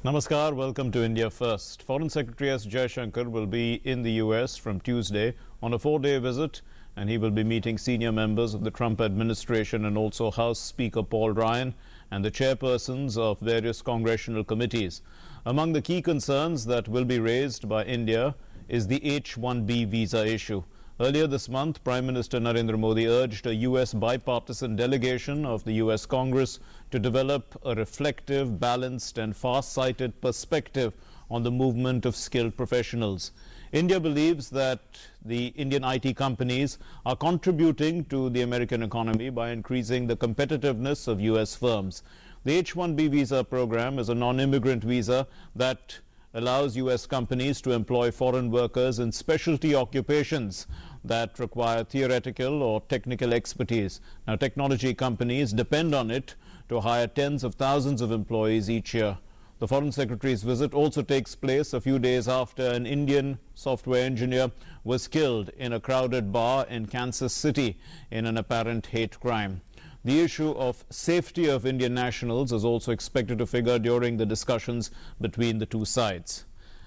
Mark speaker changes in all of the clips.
Speaker 1: Namaskar, welcome to India First. Foreign Secretary S. Jaishankar will be in the US from Tuesday on a 4-day visit, and he will be meeting senior members of the Trump administration and also House Speaker Paul Ryan and the chairpersons of various congressional committees. Among the key concerns that will be raised by India is the H1B visa issue. Earlier this month, Prime Minister Narendra Modi urged a US bipartisan delegation of the US Congress to develop a reflective, balanced and far-sighted perspective on the movement of skilled professionals. India believes that the Indian IT companies are contributing to the American economy by increasing the competitiveness of US firms. The H1B visa program is a non-immigrant visa that allows US companies to employ foreign workers in specialty occupations that require theoretical or technical expertise. Now, technology companies depend on it to hire tens of thousands of employees each year. The Foreign Secretary's visit also takes place a few days after an Indian software engineer was killed in a crowded bar in Kansas City in an apparent hate crime. The issue of safety of Indian nationals is also expected to figure during the discussions between the two sides.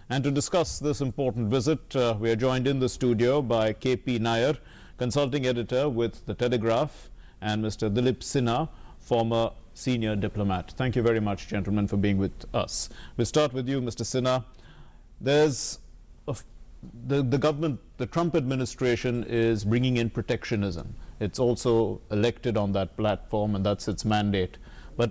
Speaker 1: And to discuss this important visit, we are joined in the studio by K.P. Nair, consulting editor with The Telegraph, and Mr. Dilip Sinha, former senior diplomat. Thank you very much, gentlemen, for being with us. We'll start with you, Mr. Sinha. There's the government, the Trump administration is bringing in protectionism. It's also elected on that platform, and that's its mandate. But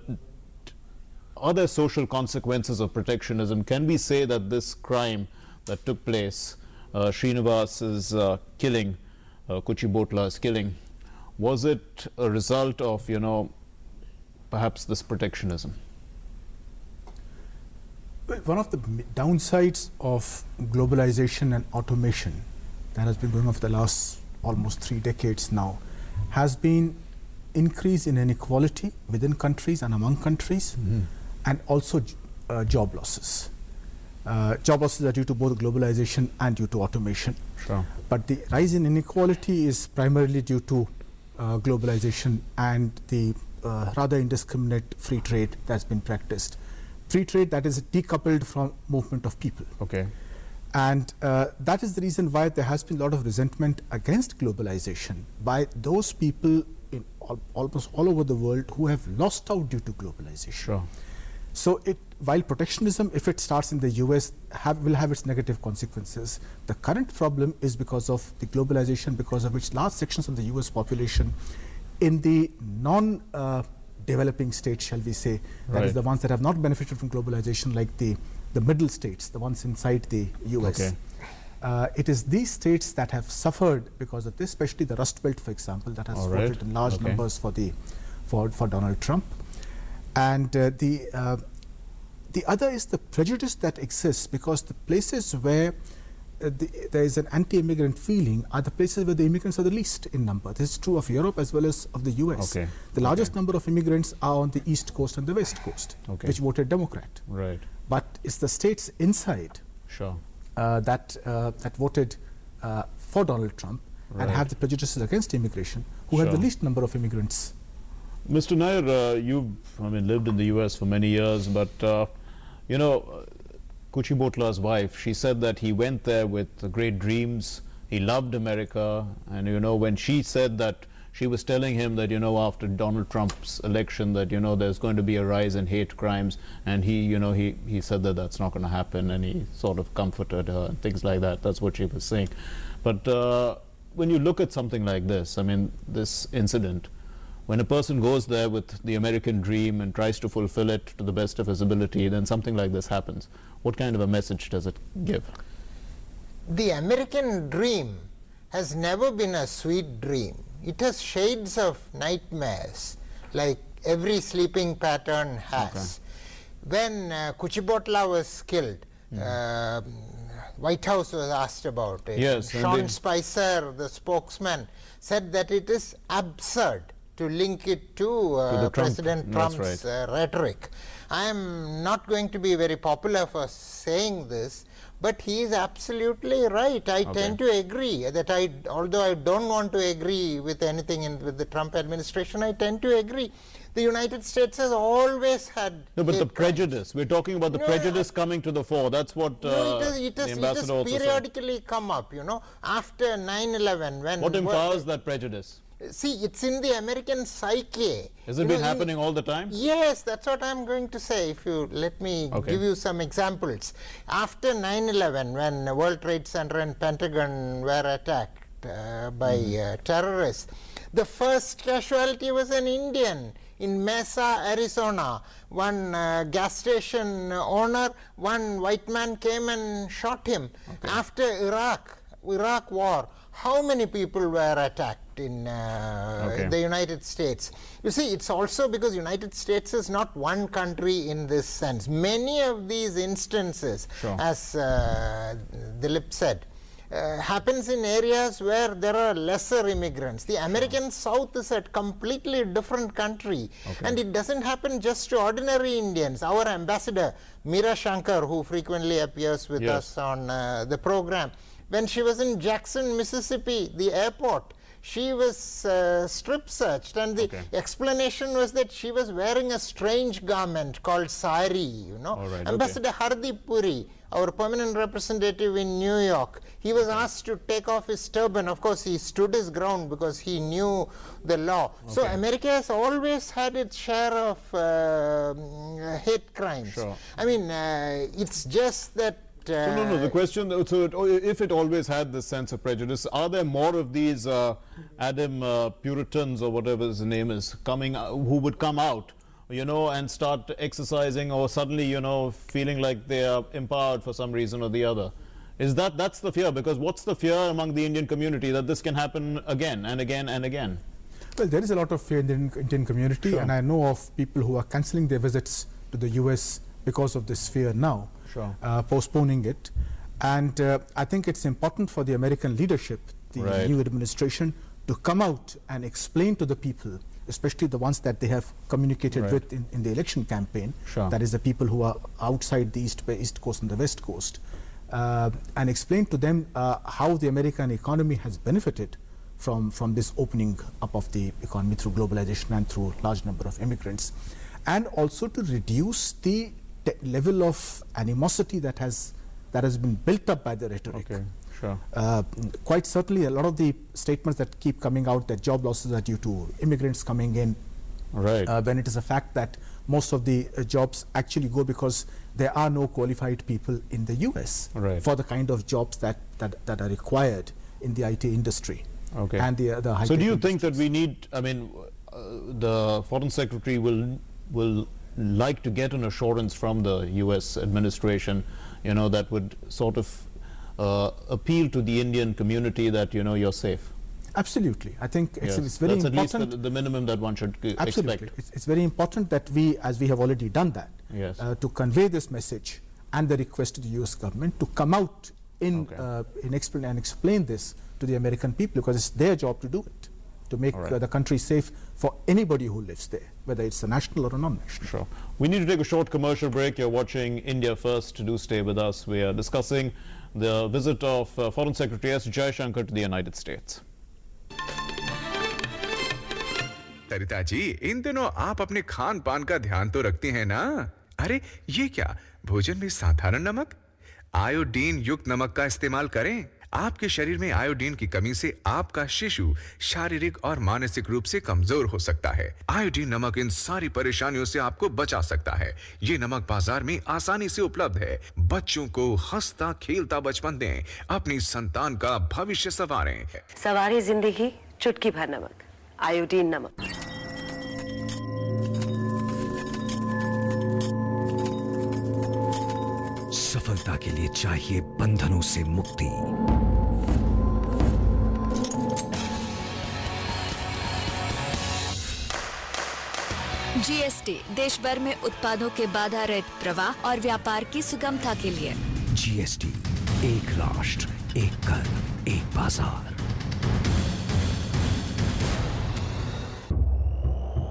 Speaker 1: are there social consequences of protectionism? Can we say that this crime that took place, Srinivas's killing, Kuchibhotla's killing, was it a result of, perhaps this protectionism?
Speaker 2: Well, one of the downsides of globalization and automation that has been going on for the last almost 3 decades now has been increase in inequality within countries and among countries, and also job losses. Job losses are due to both globalization and due to automation.
Speaker 1: Sure.
Speaker 2: But the rise in inequality is primarily due to globalization and the rather indiscriminate free trade that's been practiced. Free trade that is decoupled from movement of people.
Speaker 1: Okay.
Speaker 2: And that is the reason why there has been a lot of resentment against globalization by those people in almost all over the world who have lost out due to globalization.
Speaker 1: Sure.
Speaker 2: So while protectionism, if it starts in the US, will have its negative consequences, the current problem is because of the globalization, because of which large sections of the US population in the non-developing states, shall we say, that is the ones that have not benefited from globalization, like the middle states, the ones inside the US.
Speaker 1: Okay.
Speaker 2: It is these states that have suffered because of this, especially the Rust Belt, for example, that has voted in large numbers for Donald Trump. And the other is the prejudice that exists, because the places where there is an anti-immigrant feeling are the places where the immigrants are the least in number. This is true of Europe as well as of the US.
Speaker 1: Okay.
Speaker 2: The largest number of immigrants are on the East Coast and the West Coast, which voted Democrat.
Speaker 1: Right.
Speaker 2: But it's the states inside that voted for Donald Trump and have the prejudices against immigration, who have the least number of immigrants.
Speaker 1: Mr. Nair, you've lived in the US for many years, but Kuchibhotla's wife, she said that he went there with great dreams. He loved America, and when she said that, she was telling him that after Donald Trump's election that there's going to be a rise in hate crimes, and he said that that's not going to happen, and he sort of comforted her and things like that. That's what she was saying. But when you look at something like this, this incident, when a person goes there with the American dream and tries to fulfill it to the best of his ability, then something like this happens. What kind of a message does it give?
Speaker 3: The American dream has never been a sweet dream. It has shades of nightmares, like every sleeping pattern has. When Kuchibhotla was killed, White House was asked about it.
Speaker 1: Yes,
Speaker 3: Sean Spicer, the spokesman, said that it is absurd to link it to President Trump's rhetoric. I am not going to be very popular for saying this, but he is absolutely right. I tend to agree that although I don't want to agree with anything with the Trump administration, I tend to agree. The United States has always had...
Speaker 1: No, but the prejudice, we're talking about the prejudice coming to the fore. That's what the ambassador also said.
Speaker 3: Periodically come up, you know, after 9/11 when...
Speaker 1: What empowers that prejudice?
Speaker 3: See, it's in the American psyche.
Speaker 1: Has it been happening all the time?
Speaker 3: Yes, that's what I'm going to say. If you let me give you some examples. After 9/11, when World Trade Center and Pentagon were attacked by terrorists, the first casualty was an Indian in Mesa, Arizona. One gas station owner, one white man came and shot him. After Iraq war, how many people were attacked in the United States? You see, it's also because United States is not one country in this sense. Many of these instances, as Dilip said, happens in areas where there are lesser immigrants. The American South is a completely different country, and it doesn't happen just to ordinary Indians. Our ambassador, Meera Shankar, who frequently appears with us on the program, when she was in Jackson, Mississippi, the airport, she was strip searched, and the explanation was that she was wearing a strange garment called sari, you know. Ambassador Hardeep Puri, our permanent representative in New York, he was asked to take off his turban. Of course, he stood his ground because he knew the law. So America has always had its share of hate crimes. I mean, it's just that
Speaker 1: no, the question, so if it always had this sense of prejudice, are there more of these Adam Puritans or whatever his name is coming, who would come out, you know, and start exercising, or suddenly, you know, feeling like they are empowered for some reason or the other? Is that's the fear? Because what's the fear among the Indian community, that this can happen again and again and again?
Speaker 2: Well, there is a lot of fear in the Indian community, and I know of people who are cancelling their visits to the US because of this fear now. Postponing it. And I think it's important for the American leadership, the new administration, to come out and explain to the people, especially the ones that they have communicated with in the election campaign, that is the people who are outside the East Coast and the West Coast, and explain to them how the American economy has benefited from this opening up of the economy through globalization and through large number of immigrants, and also to reduce the level of animosity that has been built up by the rhetoric. Quite certainly, a lot of the statements that keep coming out that job losses are due to immigrants coming in, when it is a fact that most of the jobs actually go because there are no qualified people in the US for the kind of jobs that are required in the IT industry. And the high
Speaker 1: so do you think that we need, I mean, the Foreign Secretary will like to get an assurance from the US administration, you know, that would sort of appeal to the Indian community that, you know, you're safe?
Speaker 2: Absolutely. I think it's very important.
Speaker 1: That's at least the minimum that one should expect.
Speaker 2: It's very important that we, as we have already done that, to convey this message and the request to the US government to come out and explain this to the American people, because it's their job to do it, to make the country safe for anybody who lives there, whether it's a national or a non-national.
Speaker 1: We need to take a short commercial break. You're watching India First. Do stay with us. We are discussing the visit of Foreign Secretary S. Jaishankar to the United States.
Speaker 4: Sarita ji, इन दिनों आप अपने खान पान का ध्यान तो रखती हैं ना? अरे ये क्या, भोजन में साधारण नमक? आयोडीन युक्त नमक का इस्तेमाल करें। आपके शरीर में आयोडीन की कमी से आपका शिशु शारीरिक और मानसिक रूप से कमजोर हो सकता है। आयोडीन नमक इन सारी परेशानियों से आपको बचा सकता है। ये नमक बाजार में आसानी से उपलब्ध है। बच्चों को हंसता खेलता बचपन दें, अपनी संतान का भविष्य संवारें।
Speaker 5: सवारी जिंदगी चुटकी भर नमक, आयोडीन नमक।
Speaker 6: सफलता के लिए चाहिए बंधनों से मुक्ति।
Speaker 7: जीएसटी देश भर में उत्पादों के बाधा रहित प्रवाह और व्यापार की सुगमता के लिए।
Speaker 6: जीएसटी, एक राष्ट्र, एक कर, एक बाजार।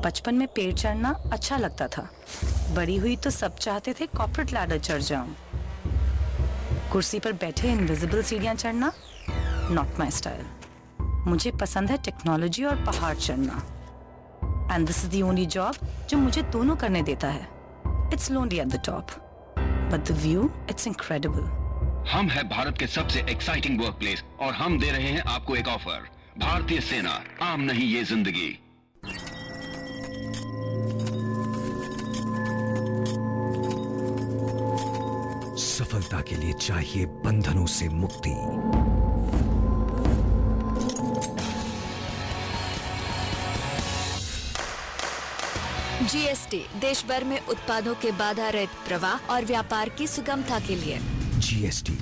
Speaker 8: बचपन में पेड़ चढ़ना अच्छा लगता था। बड़ी हुई तो सब चाहते थे कॉर्पोरेट लैडर चढ़ जाऊं। कुर्सी पर बैठे इनविजिबल सीढ़ियां चढ़ना नॉट माय स्टाइल। मुझे पसंद है टेक्नोलॉजी और पहाड़ चढ़ना। And this is the only job जो मुझे दोनों करने देता है। It's lonely at the top, but the view it's incredible.
Speaker 9: हम है भारत के सबसे एक्साइटिंग वर्कप्लेस और हम दे रहे हैं आपको एक ऑफर। भारतीय सेना, आम नहीं ये जिंदगी।
Speaker 6: सफलता के लिए चाहिए बंधनों से मुक्ति।
Speaker 7: जीएसटी देश भर में उत्पादों के बाधा रहित प्रवाह और व्यापार की सुगमता के लिए।
Speaker 6: जीएसटी,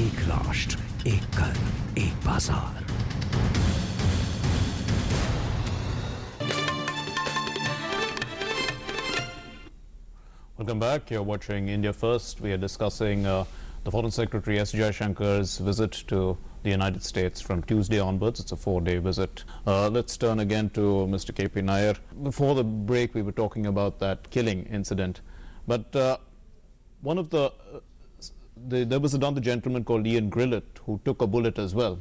Speaker 6: एक राष्ट्र, एक कर, एक बाजार।
Speaker 1: Welcome back. You're watching India First. We are discussing the Foreign Secretary S. Jaishankar's visit to the United States from Tuesday onwards. It's a 4-day visit. Let's turn again to Mr. K.P. Nair. Before the break, we were talking about that killing incident. But one of there was another gentleman called Ian Grillett who took a bullet as well,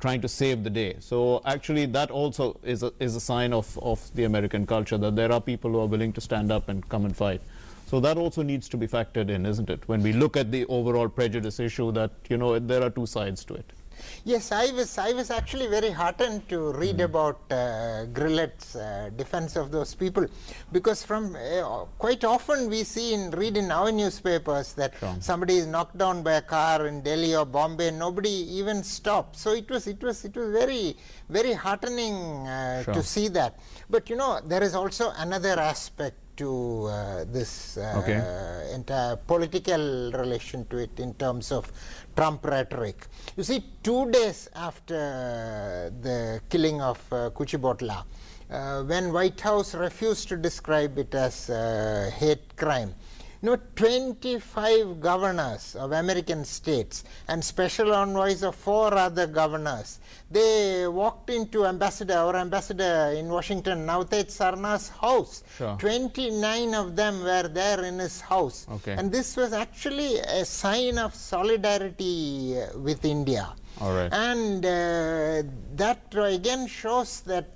Speaker 1: trying to save the day. So actually that also is a sign of the American culture, that there are people who are willing to stand up and come and fight. So that also needs to be factored in, isn't it? When we look at the overall prejudice issue, that there are two sides to it.
Speaker 3: Yes, I was actually very heartened to read about Grillett's defense of those people, because from quite often we read in our newspapers that somebody is knocked down by a car in Delhi or Bombay, nobody even stopped. So it was very, very heartening to see that. But there is also another aspect to this entire political relation to it in terms of Trump rhetoric. You see, 2 days after the killing of Kuchibhotla, when White House refused to describe it as hate crime, 25 governors of American states and special envoys of 4 other governors, they walked into our ambassador in Washington, Navtej Sarna's house. 29 of them were there in his house. And this was actually a sign of solidarity with India. And that again shows that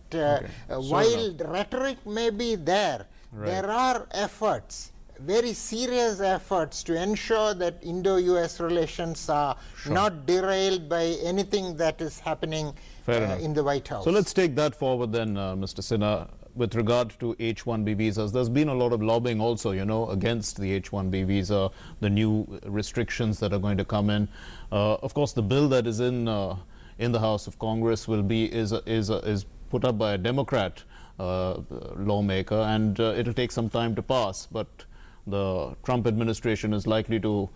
Speaker 3: while rhetoric may be there, there are efforts, very serious efforts, to ensure that Indo-US relations are not derailed by anything that is happening in the White House.
Speaker 1: So let's take that forward then, Mr. Sinha. With regard to H1B visas, there's been a lot of lobbying also, against the H1B visa, the new restrictions that are going to come in. Of course, the bill that is in the House of Congress is put up by a Democrat lawmaker, and it'll take some time to pass. But the Trump administration is likely to,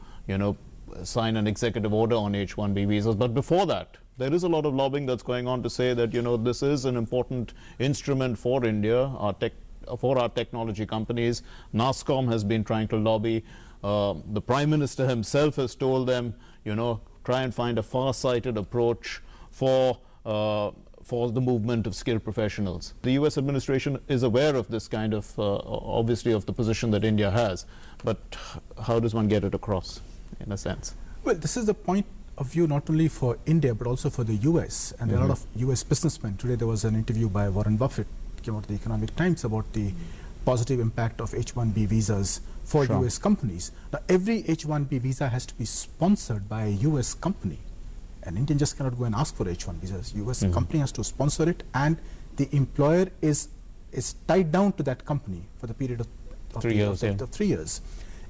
Speaker 1: sign an executive order on H1B visas. But before that, there is a lot of lobbying that's going on to say that, this is an important instrument for India, for our technology companies. NASSCOM has been trying to lobby. The Prime Minister himself has told them, try and find a far-sighted approach for the movement of skilled professionals. The US administration is aware of this kind of, obviously, of the position that India has. But how does one get it across, in a sense?
Speaker 2: Well, this is the point of view not only for India but also for the US, and there are a lot of US businessmen. Today there was an interview by Warren Buffett, came out in the Economic Times, about the positive impact of H1B visas for US companies. Now, every H1B visa has to be sponsored by a US company. An Indian just cannot go and ask for H1 visas. US company has to sponsor it, and the employer is tied down to that company for the period of 3 years,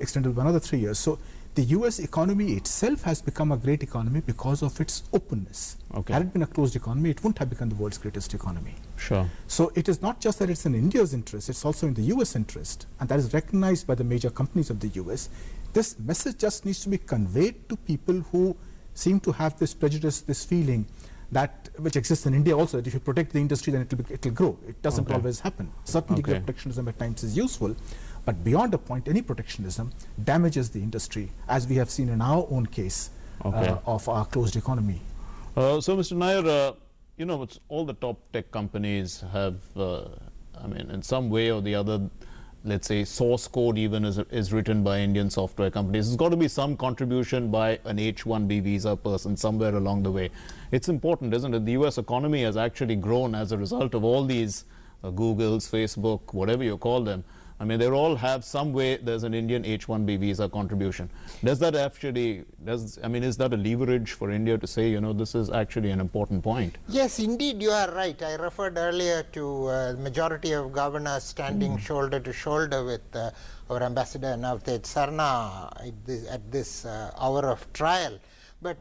Speaker 2: extended by another 3 years. So the US economy itself has become a great economy because of its openness. Had it been a closed economy, it wouldn't have become the world's greatest economy. So it is not just that it's in India's interest, it's also in the US interest, and that is recognized by the major companies of the US. This message just needs to be conveyed to people who seem to have this prejudice, this feeling that which exists in India also, that if you protect the industry, then it will grow. It doesn't always happen. Certain degree of protectionism at times is useful, but beyond a point, any protectionism damages the industry, as we have seen in our own case of our closed economy.
Speaker 1: So, Mr. Nair, all the top tech companies have I mean, in some way or the other, let's say source code even is written by Indian software companies. There's got to be some contribution by an H1B visa person somewhere along the way. It's important, isn't it? The US economy has actually grown as a result of all these Googles, Facebook, whatever you call them. I mean, they all have some way, there's an Indian H1B visa contribution. Does that actually, I mean, is that a leverage for India to say, you know, this is actually an important point?
Speaker 3: Yes, indeed, you are right. I referred earlier to majority of governors standing shoulder to shoulder with our Ambassador Navtej Sarna at this hour of trial. But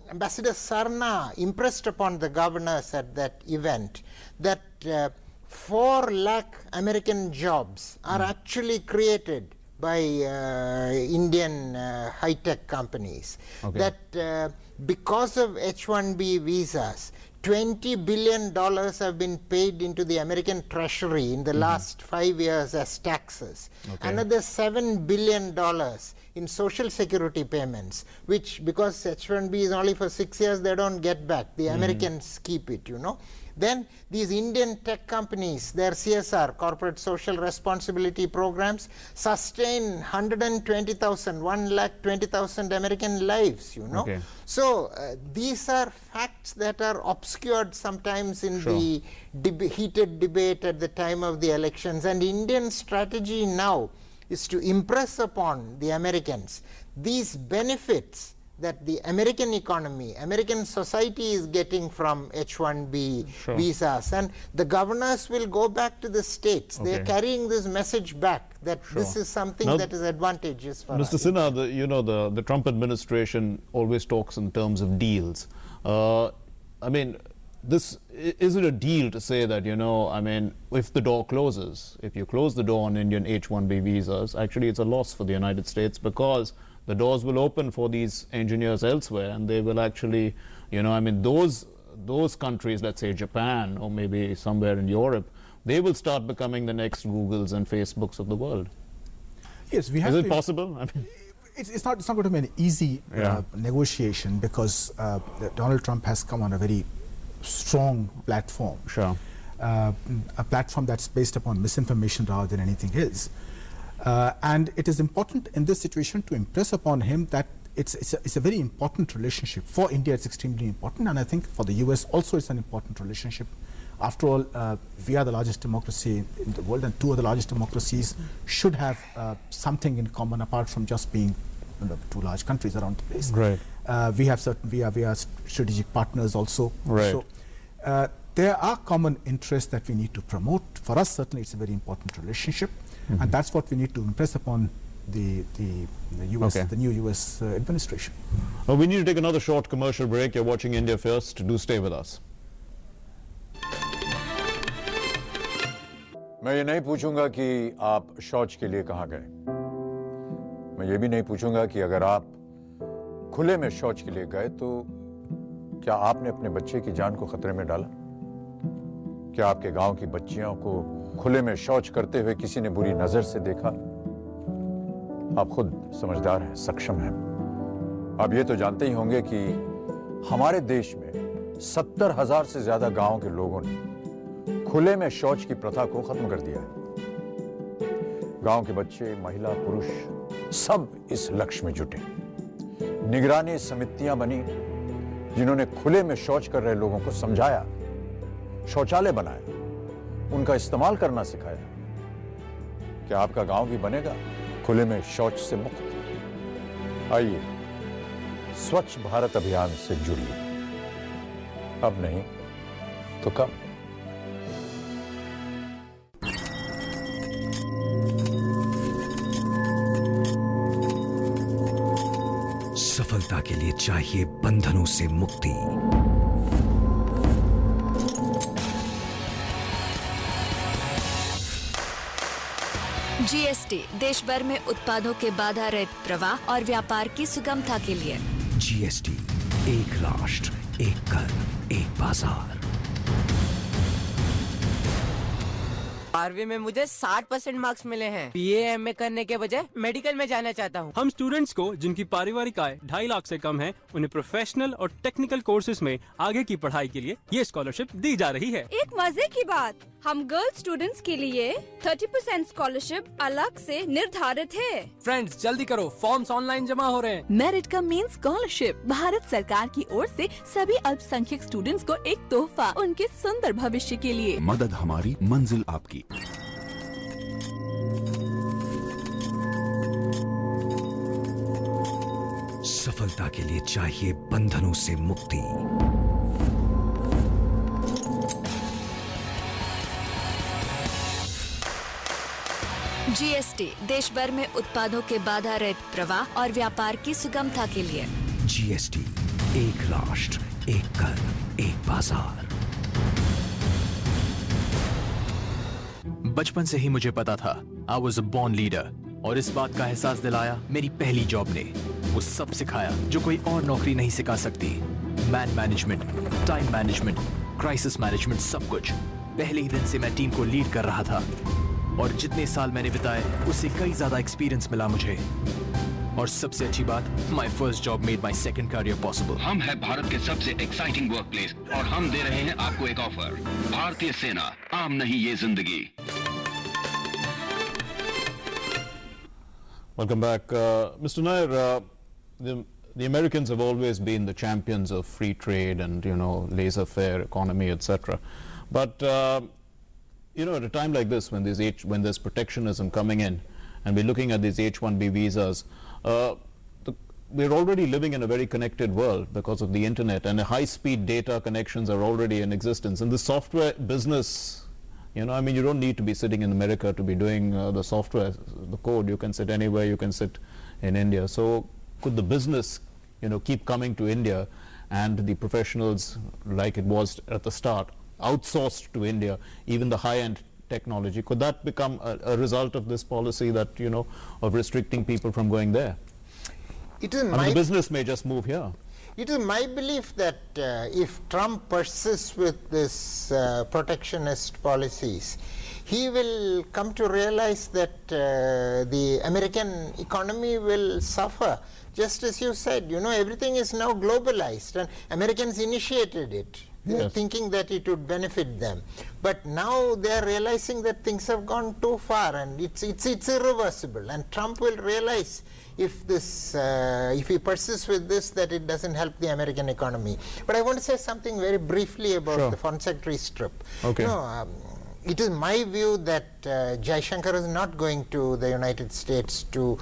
Speaker 3: Ambassador Sarna impressed upon the governors at that event that 4 lakh American jobs are actually created by Indian high-tech companies.
Speaker 1: Okay.
Speaker 3: That because of H1B visas, $20 billion have been paid into the American Treasury in the last 5 years as taxes.
Speaker 1: Okay.
Speaker 3: Another $7 billion in social security payments, which because H1B is only for 6 years, they don't get back. The Americans keep it, you know. Then these Indian tech companies, their CSR, corporate social responsibility programs, sustain 1,20,000 American lives, you know.
Speaker 1: Okay.
Speaker 3: So these are facts that are obscured sometimes in the heated debate at the time of the elections. And Indian strategy now is to impress upon the Americans these benefits that the American economy, American society is getting from H1B visas, and the governors will go back to the states. They are carrying this message back that this is something
Speaker 1: Now,
Speaker 3: that is advantageous for
Speaker 1: Mr.
Speaker 3: us.
Speaker 1: Sinha, the Trump administration always talks in terms of deals. I mean, is it a deal to say that, you know, I mean, if the door closes, if you close the door on Indian H1B visas, actually it's a loss for the United States because the doors will open for these engineers elsewhere, and they will actually, you know, I mean, those countries, let's say Japan or maybe somewhere in Europe, they will start becoming the next Googles and Facebooks of the world.
Speaker 2: Yes, we have.
Speaker 1: Is it possible? I mean,
Speaker 2: it's not going to be an easy negotiation because Donald Trump has come on a very strong platform.
Speaker 1: Sure.
Speaker 2: A platform that's based upon misinformation rather than anything else. And it is important in this situation to impress upon him that it's a very important relationship. For India, it's extremely important, and I think for the US also it's an important relationship. After all, we are the largest democracy in the world, and 2 of the largest democracies should have something in common apart from just being 2 large countries around the place.
Speaker 1: Right.
Speaker 2: We are strategic partners also.
Speaker 1: Right.
Speaker 2: So there are common interests that we need to promote. For us, certainly, it's a very important relationship. And that's what we need to impress upon the US, the new US administration.
Speaker 1: Well, we need to take another short commercial break. You're watching India First. Do stay with us.
Speaker 10: मैं ये नहीं पूछूंगा कि आप शौच के लिए कहाँ गए। मैं ये भी नहीं पूछूंगा कि अगर आप खुले में शौच के लिए गए तो क्या आपने अपने बच्चे की जान को खतरे में डाला? क्या आपके गांव की बच्चियों को खुले में शौच करते हुए किसी ने बुरी नजर से देखा? आप खुद समझदार हैं, सक्षम हैं। आप ये तो जानते ही होंगे कि हमारे देश में 70,000 से ज्यादा गांवों के लोगों ने खुले में शौच की प्रथा को खत्म कर दिया है। गांव के बच्चे, महिला, पुरुष सब इस लक्ष्य में जुटे। निगरानी समितियां बनी जिन्होंने खुले में शौच कर रहे लोगों को समझाया, शौचालय बनाया, उनका इस्तेमाल करना सिखाया। क्या आपका गांव भी बनेगा खुले में शौच से मुक्त? आइए स्वच्छ भारत अभियान से जुड़िए। अब नहीं तो कब?
Speaker 6: सफलता के लिए चाहिए बंधनों से मुक्ति।
Speaker 7: जीएसटी देश भर में उत्पादों के बाधा रहित प्रवाह और व्यापार की सुगमता के लिए।
Speaker 6: जीएसटी, एक राष्ट्र, एक कर, एक बाजार।
Speaker 11: 12वीं में मुझे 60% मार्क्स मिले हैं। BA करने के बजाय मेडिकल में जाना चाहता हूँ।
Speaker 12: हम स्टूडेंट्स को जिनकी पारिवारिक आय 2.5 लाख से कम है, उन्हें प्रोफेशनल और टेक्निकल कोर्सेज में आगे की पढ़ाई के लिए ये स्कॉलरशिप दी जा रही है।
Speaker 13: एक मजे की बात, हम गर्ल्स स्टूडेंट्स के लिए 30% स्कॉलरशिप अलग से निर्धारित है।
Speaker 12: फ्रेंड्स जल्दी करो, फॉर्म्स ऑनलाइन जमा हो रहे हैं।
Speaker 13: मेरिट का मेन स्कॉलरशिप भारत सरकार की ओर से सभी अल्पसंख्यक स्टूडेंट्स को एक तोहफा उनके सुंदर भविष्य के लिए।
Speaker 6: मदद हमारी, मंजिल आपकी। सफलता के लिए चाहिए बंधनों से मुक्ति।
Speaker 7: जीएसटी देश भर में उत्पादों के बाधा रहित प्रवाह और व्यापार की सुगमता के लिए।
Speaker 6: जीएसटी, एक राष्ट्र, एक कर, एक बाजार।
Speaker 14: बचपन से ही मुझे पता था I was a born leader, और इस बात का एहसास दिलाया मेरी पहली जॉब ने। वो सब सिखाया जो कोई और नौकरी नहीं सिखा सकती। Man management, time management, crisis management, सब कुछ। पहले ही दिन से मैं टीम को लीड कर रहा था, और जितने साल मैंने बिताए उससे कई ज्यादा एक्सपीरियंस मिला मुझे। और सबसे अच्छी बात, my first job made my second career possible.
Speaker 9: हम है भारत के सबसे एक्साइटिंग वर्क प्लेस और हम दे रहे हैं आपको एक ऑफर। भारतीय सेना, आम नहीं ये जिंदगी।
Speaker 1: Welcome back. Mr. Nair, the Americans have always been the champions of free trade and, you know, laissez-faire economy, etc. But, you know, at a time like this, when there's protectionism coming in, and we're looking at these H1B visas, we're already living in a very connected world because of the internet, and high-speed data connections are already in existence. In the software business, you know, I mean, you don't need to be sitting in America to be doing the software, the code. You can sit anywhere, you can sit in India. So could the business, you know, keep coming to India, and the professionals, like it was at the start, outsourced to India, even the high-end technology? Could that become a result of this policy that, you know, of restricting people from going there?
Speaker 3: It is
Speaker 1: the business may just move here.
Speaker 3: It is my belief that if Trump persists with this protectionist policies, he will come to realize that the American economy will suffer. Just as you said, you know, everything is now globalized, and Americans initiated it. They are thinking that it would benefit them, but now they are realizing that things have gone too far, and it's irreversible. And Trump will realize if he persists with this, that it doesn't help the American economy. But I want to say something very briefly about the Foreign Secretary's trip.
Speaker 1: Okay.
Speaker 3: You know, it is my view that Jaishankar is not going to the United States to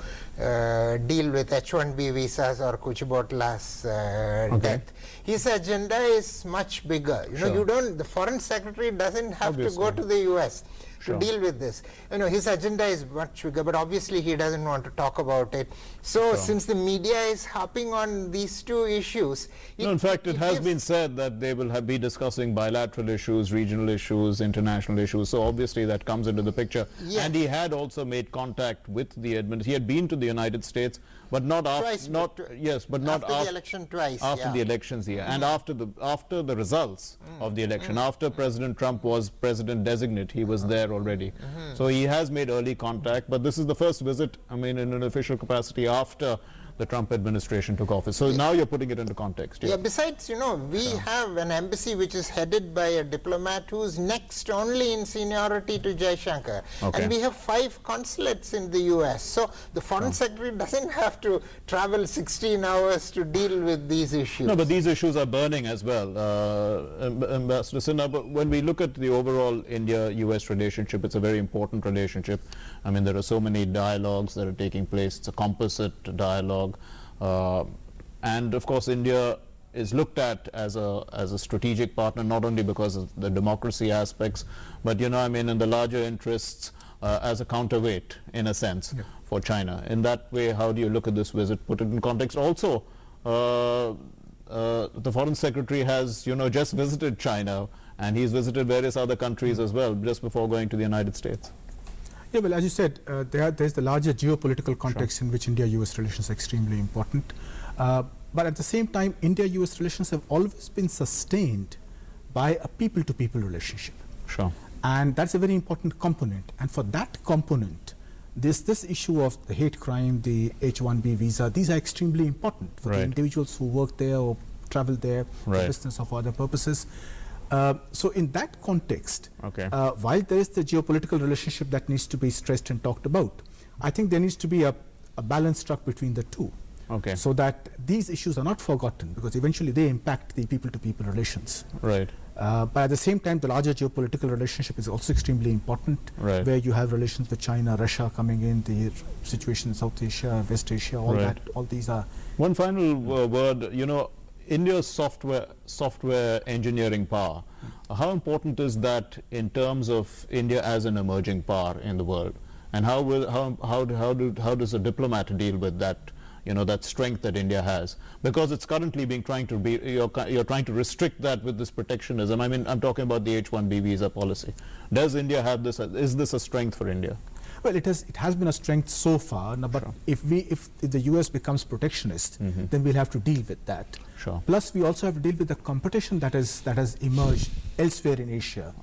Speaker 3: deal with H1B visas or Kuchibhotla's death. His agenda is much bigger. You know, the Foreign Secretary doesn't have to go to the US to deal with this. You know, his agenda is much bigger, but obviously he doesn't want to talk about it. So since the media is harping on these two issues,
Speaker 1: no, in fact, it has been said that they will be discussing bilateral issues, regional issues, international issues. So obviously that comes into the picture.
Speaker 3: Yes.
Speaker 1: And he had also made contact with the administration. He had been to the United States, but not after. Not
Speaker 3: after the election twice.
Speaker 1: After the elections, and after the results of the election, after President Trump was president designate, he was there already. So he has made early contact, but this is the first visit, I mean, in an official capacity after the Trump administration took office. So now you're putting it into context.
Speaker 3: Yeah, besides, you know, we have an embassy which is headed by a diplomat who's next only in seniority to Jaishankar. And we have 5 consulates in the US. So the Foreign Secretary doesn't have to travel 16 hours to deal with these issues.
Speaker 1: No, but these issues are burning as well. Ambassador Sinha, but when we look at the overall India-US relationship, it's a very important relationship. I mean, there are so many dialogues that are taking place. It's a composite dialogue. And of course, India is looked at as a strategic partner, not only because of the democracy aspects, but, you know, I mean, in the larger interests as a counterweight, in a sense, for China. In that way, how do you look at this visit? Put it in context. Also, the Foreign Secretary has, you know, just visited China, and he's visited various other countries as well, just before going to the United States.
Speaker 2: Yeah, well, as you said, there's the larger geopolitical context in which India-US relations are extremely important. But at the same time, India-US relations have always been sustained by a people-to-people relationship.
Speaker 1: Sure.
Speaker 2: And that's a very important component. And for that component, this issue of the hate crime, the H1B visa, these are extremely important for the individuals who work there or travel there for business or for other purposes. So in that context, while there is the geopolitical relationship that needs to be stressed and talked about, I think there needs to be a balance struck between the two. So that these issues are not forgotten, because eventually they impact the people-to-people relations. But at the same time, the larger geopolitical relationship is also extremely important, where you have relations with China, Russia coming in, the situation in South Asia, West Asia, all that. All these are.
Speaker 1: One final word, you know, India's software engineering power. How important is that in terms of India as an emerging power in the world, and how does a diplomat deal with that? You know, that strength that India has, because it's currently being you're trying to restrict that with this protectionism. I mean, I'm talking about the H1B visa policy. Does India have this? Is this a strength for India?
Speaker 2: Well, it has been a strength so far. Now, but if the US becomes protectionist, then we'll have to deal with that. Plus, we also have to deal with the competition that has emerged elsewhere in Asia,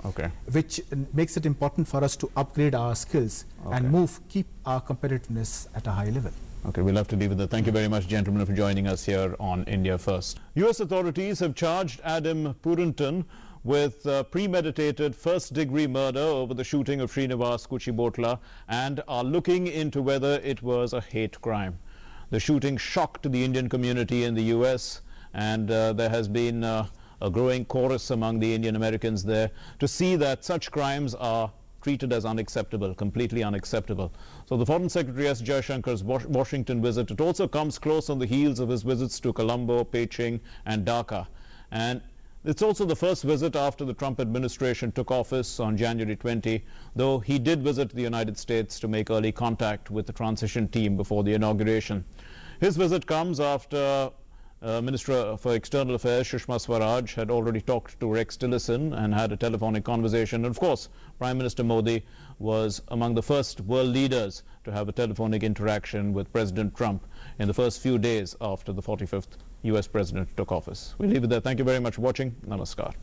Speaker 2: which makes it important for us to upgrade our skills and keep our competitiveness at a high level.
Speaker 1: Okay, we'll have to leave it there. Thank you very much, gentlemen, for joining us here on India First. US authorities have charged Adam Purinton with premeditated first-degree murder over the shooting of Srinivas Kuchibotla and are looking into whether it was a hate crime. The shooting shocked the Indian community in the US, and there has been a growing chorus among the Indian Americans there to see that such crimes are treated as unacceptable, completely unacceptable. So the Foreign Secretary S. Jaishankar's Washington visit, it also comes close on the heels of his visits to Colombo, Beijing and Dhaka. And it's also the first visit after the Trump administration took office on January 20, though he did visit the United States to make early contact with the transition team before the inauguration. His visit comes after Minister for External Affairs Sushma Swaraj had already talked to Rex Tillerson and had a telephonic conversation. And of course, Prime Minister Modi was among the first world leaders to have a telephonic interaction with President Trump in the first few days after the 45th US president took office. We'll leave it there. Thank you very much for watching. Namaskar.